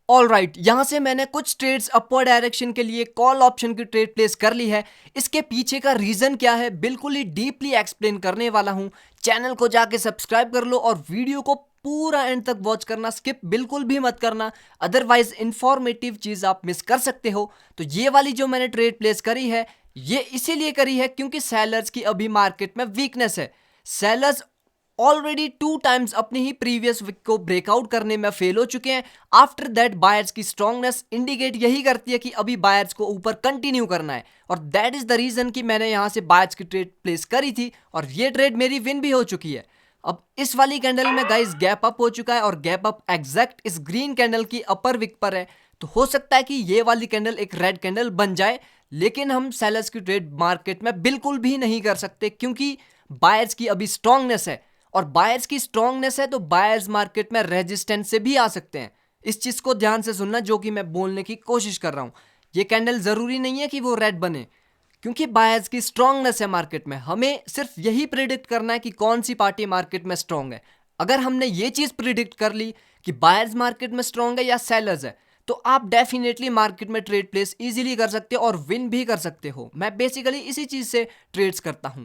Alright, यहाँ से मैंने कुछ ट्रेड्स अपवर्ड डायरेक्शन के लिए कॉल ऑप्शन की ट्रेड प्लेस कर ली है। इसके पीछे का रीजन क्या है बिल्कुल ही डीपली एक्सप्लेन करने वाला हूँ। चैनल को जाके सब्सक्राइब कर लो और वीडियो को पूरा एंड तक वॉच करना, स्किप बिल्कुल भी मत करना, अदरवाइज इंफॉर्मेटिव चीज आप मिस कर सकते हो। तो ये वाली जो मैंने ट्रेड प्लेस करी है ये इसीलिए करी है क्योंकि सेलर्स की अभी मार्केट में वीकनेस है। सेलर्स ऑलरेडी 2 टाइम्स अपनी ही प्रीवियस वीक को ब्रेकआउट करने में फेल हो चुके हैं। आफ्टर दैट बायर्स की स्ट्रांगनेस इंडिकेट यही करती है कि अभी बायर्स को ऊपर कंटिन्यू करना है, और दैट इज द रीजन कि मैंने यहां से बायर्स की ट्रेड प्लेस करी थी और ये ट्रेड मेरी विन भी हो चुकी है। अब इस वाली कैंडल में गाइस गैप अप हो चुका है और गैप अप एग्जैक्ट इस ग्रीन कैंडल की अपर विक पर है। तो हो सकता है कि ये वाली कैंडल एक रेड कैंडल बन जाए, लेकिन हम सेलर्स की ट्रेड मार्केट में बिल्कुल भी नहीं कर सकते क्योंकि बायर्स की अभी स्ट्रांगनेस है, और बायर्स की स्ट्रांगनेस है तो बायर्स मार्केट में रेजिस्टेंस से भी आ सकते हैं। इस चीज को ध्यान से सुनना जो कि मैं बोलने की कोशिश कर रहा हूं। ये कैंडल जरूरी नहीं है कि वो रेड बने क्योंकि बायर्स की स्ट्रांगनेस है मार्केट में। हमें सिर्फ यही प्रिडिक्ट करना है कि कौन सी पार्टी मार्केट में स्ट्रांग है। अगर हमने ये चीज प्रिडिक्ट कर ली कि बायर्स मार्केट में स्ट्रांग है या सेलर्स है, तो आप डेफिनेटली मार्केट में ट्रेड प्लेस इजीली कर सकते हो और विन भी कर सकते हो। मैं बेसिकली इसी चीज से ट्रेड्स करता हूं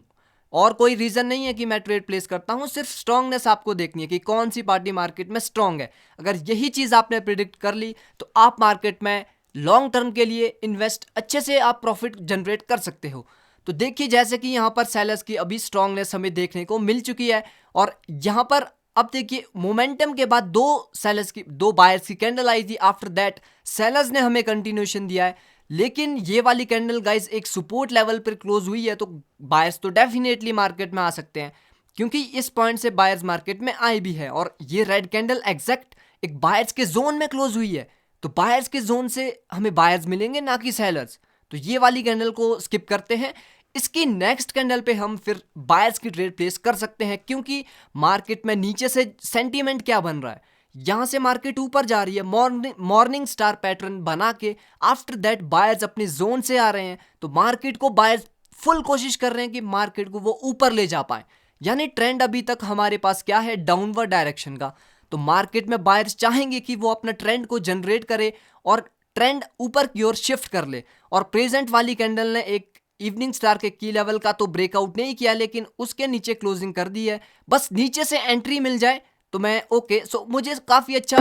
और कोई रीजन नहीं है कि मैं ट्रेड प्लेस करता हूं। सिर्फ स्ट्रांगनेस आपको देखनी है कि कौन सी पार्टी मार्केट में स्ट्रांग है। अगर यही चीज आपने प्रिडिक्ट कर ली तो आप मार्केट में लॉन्ग टर्म के लिए इन्वेस्ट अच्छे से आप प्रॉफिट जनरेट कर सकते हो। तो देखिए जैसे कि यहाँ पर सेलर्स की अभी स्ट्रांगनेस हमें देखने को मिल चुकी है, और यहाँ पर अब देखिए मोमेंटम के बाद दो बायर्स की कैंडल आई थी। आफ्टर दैट सेलर्स ने हमें कंटिन्यूएशन दिया है, लेकिन ये वाली कैंडल गाइस एक सपोर्ट लेवल पर क्लोज हुई है। तो बायर्स तो डेफिनेटली मार्केट में आ सकते हैं क्योंकि इस पॉइंट से बायर्स मार्केट में आए भी है, और ये रेड कैंडल एग्जैक्ट एक बायर्स के जोन में क्लोज हुई है। तो बायर्स के जोन से हमें बायर्स मिलेंगे ना कि सेलर्स। तो ये वाली कैंडल को स्किप करते हैं। इसकी नेक्स्ट कैंडल पे हम फिर बायर्स की ट्रेड प्लेस कर सकते हैं क्योंकि मार्केट में नीचे से सेंटीमेंट क्या बन रहा है। यहां से मार्केट ऊपर जा रही है मॉर्निंग स्टार पैटर्न बना के। आफ्टर दैट बायर्स अपने जोन से आ रहे हैं, तो मार्केट को बायर्स फुल कोशिश कर रहे हैं कि मार्केट को वो ऊपर ले जा पाए। यानी ट्रेंड अभी तक हमारे पास क्या है, डाउनवर्ड डायरेक्शन का। तो मार्केट में बायर्स चाहेंगे कि वो अपना ट्रेंड को जनरेट करे और ट्रेंड ऊपर की ओर शिफ्ट कर ले। और प्रेजेंट वाली कैंडल ने एक इवनिंग स्टार के की लेवल का तो ब्रेकआउट नहीं किया, लेकिन उसके नीचे क्लोजिंग कर दी है। बस नीचे से एंट्री मिल जाए तो मैं ओके। सो मुझे काफी अच्छा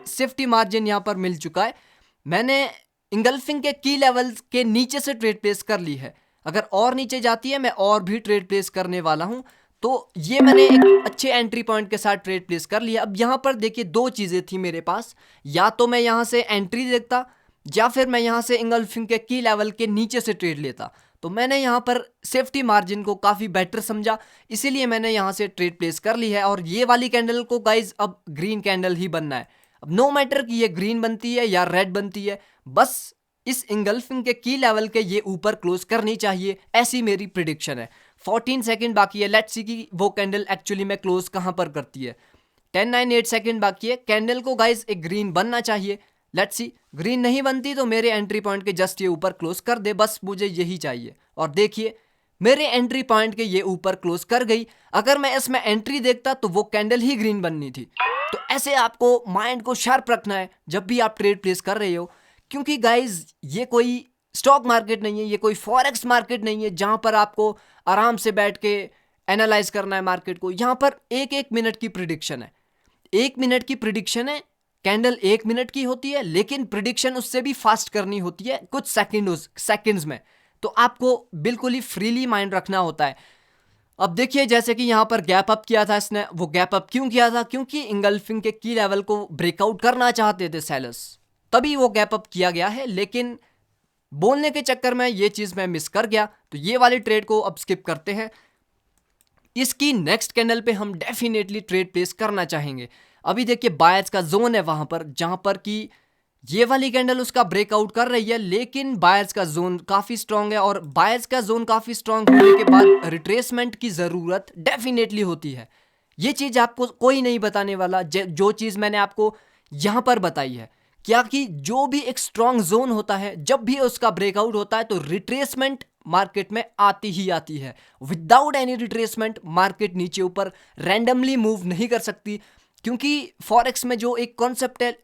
सेफ्टी मार्जिन यहां पर मिल चुका है। मैंने इंगल्फिंग के की लेवल के नीचे से ट्रेड प्लेस कर ली है। अगर और नीचे जाती है मैं और भी ट्रेड प्लेस करने वाला हूं। तो ये मैंने एक अच्छे एंट्री पॉइंट के साथ ट्रेड प्लेस कर लिया। अब यहां पर देखिए दो चीजें थी मेरे पास, या तो मैं यहां से एंट्री देखता या फिर मैं यहां से इंगल्फिंग के की लेवल के नीचे से ट्रेड लेता। तो मैंने यहां पर सेफ्टी मार्जिन को काफी बेटर समझा, इसीलिए मैंने यहां से ट्रेड प्लेस कर ली है। और ये वाली कैंडल को गाइज अब ग्रीन कैंडल ही बनना है। अब नो मैटर कि ये ग्रीन बनती है या रेड बनती है, बस इस इंगल्फिंग के की लेवल के ये ऊपर क्लोज करनी चाहिए, ऐसी मेरी प्रिडिक्शन है। 14 सेकंड बाकी है, लेट्स सी कि वो कैंडल एक्चुअली में क्लोज कहां पर करती है। 10 9 8 सेकंड बाकी है। कैंडल को गाइज एक ग्रीन बनना चाहिए। लेट्स सी, ग्रीन नहीं बनती तो मेरे एंट्री पॉइंट के जस्ट ये ऊपर क्लोज कर दे, बस मुझे यही चाहिए। और देखिए मेरे एंट्री पॉइंट के ये ऊपर क्लोज कर गई। अगर मैं इसमें एंट्री देखता तो वो कैंडल ही ग्रीन बननी थी। तो ऐसे आपको माइंड को शार्प रखना है जब भी आप ट्रेड प्लेस कर रहे हो, क्योंकि गाइज ये कोई स्टॉक मार्केट नहीं है, ये कोई फॉरेक्स मार्केट नहीं है जहां पर आपको आराम से बैठ के एनालाइज करना है मार्केट को। यहां पर एक एक मिनट की प्रिडिक्शन है, 1 मिनट की प्रिडिक्शन है। कैंडल 1 मिनट की होती है, लेकिन प्रिडिक्शन उससे भी फास्ट करनी होती है कुछ सेकंड्स में। तो आपको बिल्कुल ही फ्रीली माइंड रखना होता है। अब देखिए जैसे कि यहां पर गैप अप किया था इसने, वो गैप अप क्यों किया था, क्योंकि इंगल्फिंग के की लेवल को ब्रेकआउट करना चाहते थे सेलर्स, तभी वो गैप अप किया गया है। लेकिन बोलने के चक्कर में ये चीज मैं मिस कर गया, तो ये वाली ट्रेड को अब स्किप करते हैं। इसकी नेक्स्ट कैंडल पे हम डेफिनेटली ट्रेड प्लेस करना चाहेंगे। अभी देखिए बायर्स का जोन है वहां पर, जहां पर कि ये वाली कैंडल उसका ब्रेकआउट कर रही है, लेकिन बायर्स का जोन काफी स्ट्रांग है। और बायर्स का जोन काफी स्ट्रांग होने के बाद रिट्रेसमेंट की जरूरत डेफिनेटली होती है। ये चीज आपको कोई नहीं बताने वाला, जो चीज मैंने आपको यहां पर बताई है, क्या कि जो भी एक स्ट्रांग जोन होता है, जब भी उसका ब्रेकआउट होता है तो रिट्रेसमेंट मार्केट में आती ही आती है। विदाउट एनी रिट्रेसमेंट मार्केट नीचे ऊपर रैंडमली मूव नहीं कर सकती, क्योंकि फॉरेक्स में जो एक कॉन्सेप्ट है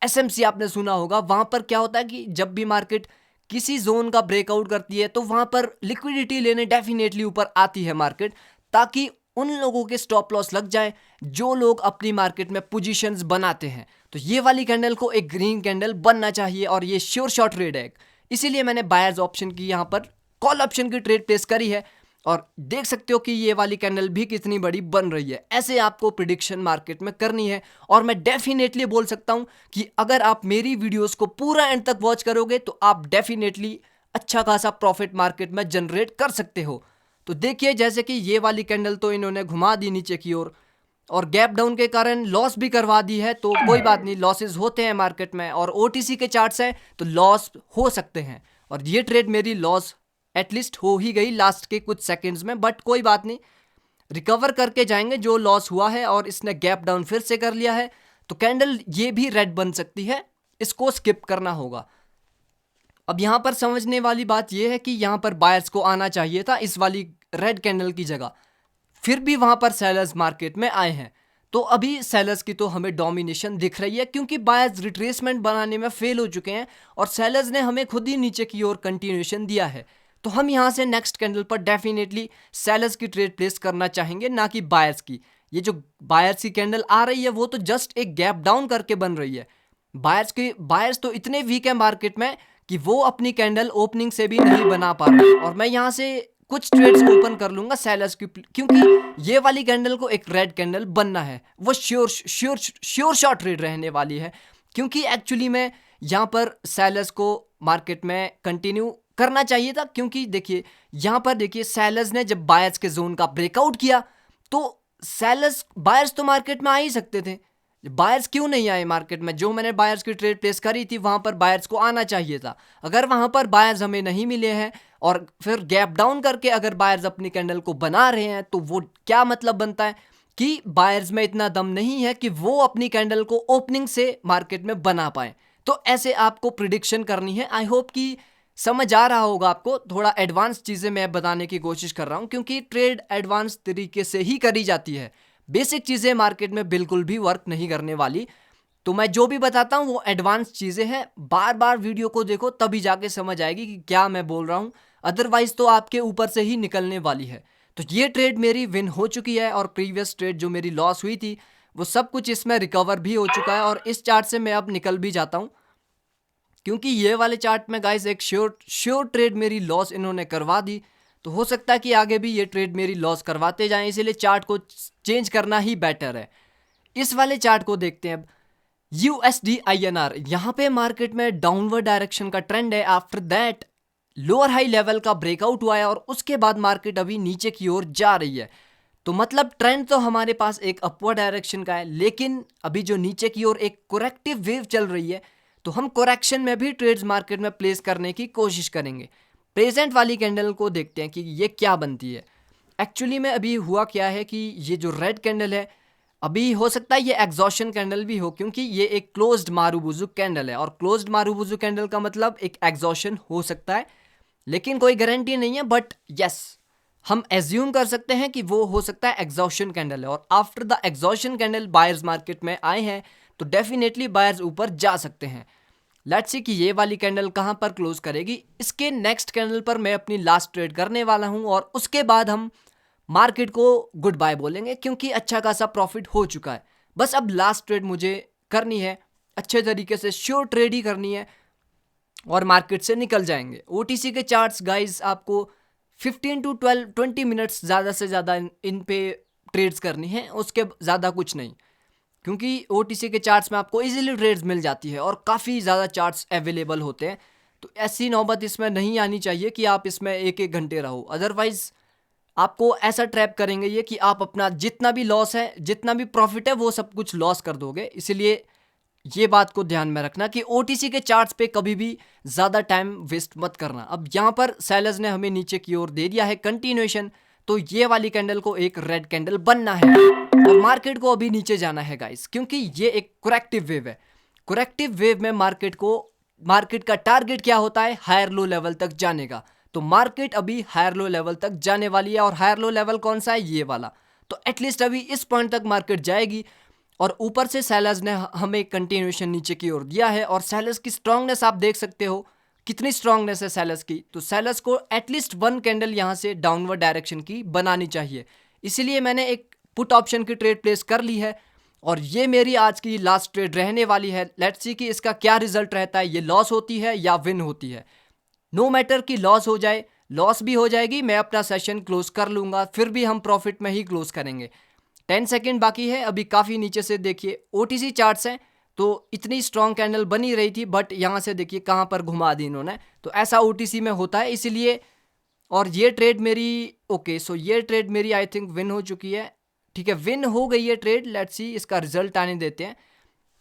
एसएमसी आपने सुना होगा, वहां पर क्या होता है कि जब भी मार्केट किसी जोन का ब्रेकआउट करती है तो वहां पर लिक्विडिटी लेने डेफिनेटली ऊपर आती है मार्केट, ताकि उन लोगों के स्टॉप लॉस लग जाए जो लोग अपनी मार्केट में पोजीशंस बनाते हैं। तो ये वाली कैंडल को एक ग्रीन कैंडल बनना चाहिए और ये श्योर शॉट ट्रेड है, इसीलिए मैंने बायर्स ऑप्शन की यहाँ पर कॉल ऑप्शन की ट्रेड प्लेस करी है। और देख सकते हो कि ये वाली कैंडल भी कितनी बड़ी बन रही है। ऐसे आपको प्रिडिक्शन मार्केट में करनी है और मैं डेफिनेटली बोल सकता हूं कि अगर आप मेरी वीडियोस को पूरा एंड तक वॉच करोगे तो आप डेफिनेटली अच्छा खासा प्रॉफिट मार्केट में जनरेट कर सकते हो। तो देखिए, जैसे कि ये वाली कैंडल तो इन्होंने घुमा दी नीचे की ओर और गैप डाउन के कारण लॉस भी करवा दी है, तो कोई बात नहीं, लॉसेस होते हैं मार्केट में और ओटीसी के चार्ट्स हैं तो लॉस हो सकते हैं। और ये ट्रेड मेरी लॉस एटलीस्ट हो ही गई लास्ट के कुछ सेकंड्स में, बट कोई बात नहीं, रिकवर करके जाएंगे जो लॉस हुआ है। और इसने गैप डाउन फिर से कर लिया है तो कैंडल ये भी रेड बन सकती है, इसको स्किप करना होगा। अब यहां पर समझने वाली बात यह है कि यहां पर बायर्स को आना चाहिए था इस वाली रेड कैंडल की जगह, फिर भी वहां पर सेलर्स मार्केट में आए हैं। तो अभी सेलर्स की तो हमें डोमिनेशन दिख रही है क्योंकि बायर्स रिट्रेसमेंट बनाने में फेल हो चुके हैं और सेलर्स ने हमें खुद ही नीचे की ओर कंटिन्यूएशन दिया है। तो हम यहां से नेक्स्ट कैंडल पर डेफिनेटली सेलर्स की ट्रेड प्लेस करना चाहेंगे, ना कि बायर्स की। ये जो बायर्स की कैंडल आ रही है वो तो जस्ट एक गैप डाउन करके बन रही है। बायर्स तो इतने वीक है मार्केट में कि वो अपनी कैंडल ओपनिंग से भी नहीं बना पा रहे। और मैं यहां से कुछ ट्रेड्स ओपन कर लूंगा सेलर्स की, क्योंकि ये वाली कैंडल को एक रेड कैंडल बनना है, वो श्योर शॉट ट्रेड रहने वाली है। क्योंकि एक्चुअली में यहां पर सेलर्स को मार्केट में कंटिन्यू करना चाहिए था, क्योंकि देखिए यहां पर देखिए सेलर्स ने जब बायर्स के जोन का ब्रेकआउट किया तो बायर्स तो मार्केट में आ ही सकते थे। बायर्स क्यों नहीं आए मार्केट में? जो मैंने बायर्स की ट्रेड प्लेस करी थी वहां पर बायर्स को आना चाहिए था। अगर वहां पर बायर्स हमें नहीं मिले हैं और फिर गैप डाउन करके अगर बायर्स अपनी कैंडल को बना रहे हैं तो वो क्या मतलब बनता है कि बायर्स में इतना दम नहीं है कि वो अपनी कैंडल को ओपनिंग से मार्केट में बना पाए। तो ऐसे आपको प्रिडिक्शन करनी है। आई होप कि समझ आ रहा होगा आपको। थोड़ा एडवांस चीजें मैं बताने की कोशिश कर रहा हूं क्योंकि ट्रेड एडवांस तरीके से ही करी जाती है। बेसिक चीजें मार्केट में बिल्कुल भी वर्क नहीं करने वाली। तो मैं जो भी बताता हूं वो एडवांस चीजें हैं। बार बार वीडियो को देखो तभी जाके समझ आएगी कि क्या मैं बोल रहा हूं, अदरवाइज तो आपके ऊपर से ही निकलने वाली है। तो ये ट्रेड मेरी विन हो चुकी है और प्रीवियस ट्रेड जो मेरी लॉस हुई थी वो सब कुछ इसमें रिकवर भी हो चुका है। और इस चार्ट से मैं अब निकल भी जाता हूं क्योंकि ये वाले चार्ट में गाइस एक श्योर ट्रेड मेरी लॉस इन्होंने करवा दी। तो हो सकता है कि आगे भी ये ट्रेड मेरी लॉस करवाते जाएं, इसीलिए चार्ट को चेंज करना ही बेटर है। इस वाले चार्ट को देखते हैं अब। USD INR, यहाँ पे मार्केट में डाउनवर्ड डायरेक्शन का ट्रेंड है। After that lower high level का ब्रेकआउट हुआ है और उसके बाद मार्केट अभी नीचे की ओर जा रही है। तो मतलब ट्रेंड तो हमारे पास एक अपवर्ड डायरेक्शन का है, लेकिन अभी जो नीचे की ओर एक कोरेक्टिव वेव चल रही है तो हम कोरेक्शन में भी ट्रेड्स मार्केट में प्लेस करने की कोशिश करेंगे। प्रेजेंट वाली कैंडल को देखते हैं कि ये क्या बनती है। एक्चुअली में अभी हुआ क्या है कि ये जो रेड कैंडल है, अभी हो सकता है ये एग्जॉशन कैंडल भी हो क्योंकि ये एक क्लोज्ड मारुबुजु कैंडल है और क्लोज्ड मारुबुजु कैंडल का मतलब एक एग्जॉशन हो सकता है, लेकिन कोई गारंटी नहीं है। बट यस, हम एज्यूम कर सकते हैं कि वो हो सकता है एग्जॉशन कैंडल है और after the exhaustion candle buyers market में आए हैं तो डेफिनेटली बायर्स ऊपर जा सकते हैं। लेट्स सी कि ये वाली कैंडल कहां पर क्लोज करेगी। इसके नेक्स्ट कैंडल पर मैं अपनी लास्ट ट्रेड करने वाला हूं और उसके बाद हम मार्केट को गुड बाय बोलेंगे क्योंकि अच्छा खासा प्रॉफिट हो चुका है। बस अब लास्ट ट्रेड मुझे करनी है, अच्छे तरीके से श्योर ट्रेड ही करनी है और मार्केट से निकल जाएंगे। OTC के चार्ट्स गाइस आपको 15 to 20 मिनट्स ज़्यादा से ज़्यादा इन पे ट्रेड्स करनी है, उसके ज़्यादा कुछ नहीं, क्योंकि OTC के चार्ट्स में आपको इजीली ट्रेड्स मिल जाती है और काफ़ी ज़्यादा चार्ट्स अवेलेबल होते हैं। तो ऐसी नौबत इसमें नहीं आनी चाहिए कि आप इसमें एक एक घंटे रहो, अदरवाइज आपको ऐसा ट्रैप करेंगे ये कि आप अपना जितना भी लॉस है, जितना भी प्रॉफिट है, वो सब कुछ लॉस कर दोगे। इसलिए ये बात को ध्यान में रखना कि OTC के चार्ट्स पे कभी भी ज़्यादा टाइम वेस्ट मत करना। अब यहाँ पर सेलर्स ने हमें नीचे की ओर दे दिया है कंटिन्यूएशन, तो ये वाली कैंडल को एक रेड कैंडल बनना है और मार्केट को अभी नीचे जाना है गाइस, क्योंकि ये एक कोरेक्टिव वेव है। कोरेक्टिव वेव में मार्केट का टारगेट क्या होता है? हायर लो लेवल तक जाने का। तो मार्केट अभी हायर लो लेवल तक जाने वाली है और हायर लो लेवल कौन सा है? ये वाला। तो एटलीस्ट अभी इस पॉइंट तक मार्केट जाएगी और ऊपर से सेलर्स ने हमें कंटिन्यूएशन नीचे की ओर दिया है। और सेलर्स की स्ट्रांगनेस आप देख सकते हो कितनी स्ट्रांगनेस है सेलर्स की। तो सेलर्स को एटलीस्ट 1 कैंडल यहाँ से डाउनवर्ड डायरेक्शन की बनानी चाहिए, इसीलिए मैंने एक पुट ऑप्शन की ट्रेड प्लेस कर ली है और ये मेरी आज की लास्ट ट्रेड रहने वाली है। लेट्स सी कि इसका क्या रिजल्ट रहता है, ये लॉस होती है या विन होती है। नो मैटर कि लॉस हो जाए, लॉस भी हो जाएगी, मैं अपना सेशन क्लोज कर लूँगा, फिर भी हम प्रॉफिट में ही क्लोज करेंगे। 10 सेकेंड बाकी है, अभी काफ़ी नीचे से देखिए OTC चार्ट्स हैं तो इतनी स्ट्रॉन्ग कैंडल बनी रही थी, बट यहाँ से देखिए कहाँ पर घुमा दी इन्होंने। तो ऐसा OTC में होता है इसीलिए। और ये ट्रेड मेरी ओके, सो ये ट्रेड मेरी आई थिंक विन हो चुकी है। ठीक है, विन हो गई है ट्रेड। लेट्स सी इसका रिजल्ट आने देते हैं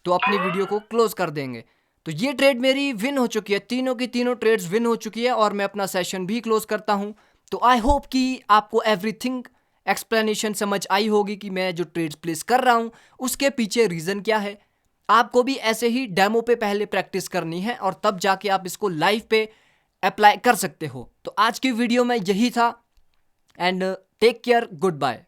तो अपनी वीडियो को क्लोज कर देंगे। तो ये ट्रेड मेरी विन हो चुकी है, तीनों की तीनों ट्रेड्स विन हो चुकी है और मैं अपना सेशन भी क्लोज करता हूं। तो आई होप कि आपको एवरीथिंग एक्सप्लेनेशन समझ आई होगी कि मैं जो ट्रेड्स प्लेस कर रहा हूं उसके पीछे रीजन क्या है। आपको भी ऐसे ही डेमो पे पहले प्रैक्टिस करनी है और तब जाके आप इसको लाइव पे अप्लाई कर सकते हो। तो आज की वीडियो में यही था and take care, good bye.